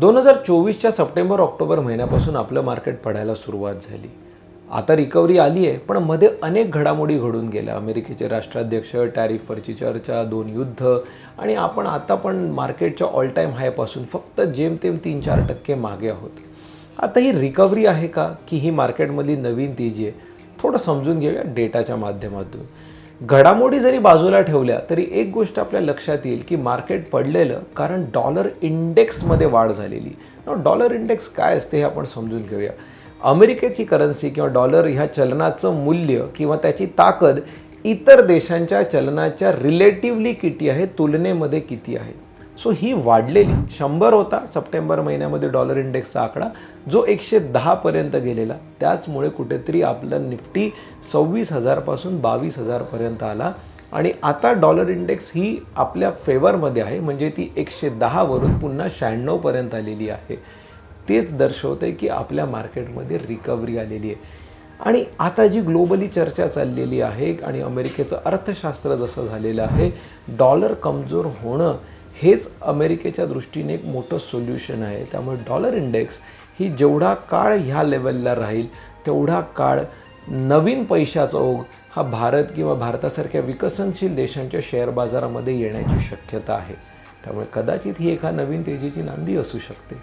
2024च्या सप्टेंबर-ऑक्टोबर महिन्यापासून आपलं मार्केट पडायला सुरुवात झाली. आता रिकव्हरी आली आहे, पण मध्ये अनेक घडामोडी घडून गेल्या. अमेरिकेचे राष्ट्राध्यक्ष, टॅरिफवरची चर्चा, 2 युद्ध आणि आपण आता पण मार्केटच्या ऑल टाईम हायपासून फक्त जेमतेम 3-4% मागे आहोत. आता ही रिकव्हरी आहे का, की ही मार्केटमधली नवीन तेजी आहे? थोडं समजून घेऊया डेटाच्या माध्यमातून. घडामोडी जरी बाजूला ठेवल्या तरी एक गोष्ट आपल्या लक्षात येईल की मार्केट पडलेलं कारण डॉलर इंडेक्समध्ये वाढ झालेली. डॉलर इंडेक्स काय असते हे आपण समजून घेऊया. अमेरिकेची करन्सी किंवा डॉलर ह्या चलनाचं मूल्य किंवा त्याची ताकद इतर देशांच्या चलनाच्या रिलेटिव्हली किती आहे, तुलनेमध्ये किती आहे. सो ही वाढलेली 100 होता सप्टेंबर महिन्यामध्ये डॉलर इंडेक्सचा आकडा, जो 110 पर्यंत गेलेला. त्याचमुळे कुठेतरी आपलं निफ्टी 26,000 पासून 22,000 पर्यंत आला आणि आता डॉलर इंडेक्स ही आपल्या फेवरमध्ये आहे, म्हणजे ती 110 वरून पुन्हा 96 पर्यंत आलेली आहे. तेच दर्शवते की आपल्या मार्केटमध्ये रिकव्हरी आलेली आहे. आणि आता जी ग्लोबली चर्चा चाललेली आहे आणि अमेरिकेचं अर्थशास्त्र जसं झालेलं आहे, डॉलर कमजोर होणं हेच अमेरिकेच्या दृष्टीने एक मोठं सोल्युशन आहे. त्यामुळे डॉलर इंडेक्स ही जेवढा काळ ह्या लेवलला राहील तेवढा काळ नवीन पैशाचा ओघ हा भारत किंवा भारतासारख्या विकसनशील देशांच्या शेअर बाजारामध्ये येण्याची शक्यता आहे. त्यामुळे कदाचित ही एका नवीन तेजीची नांदी असू शकते.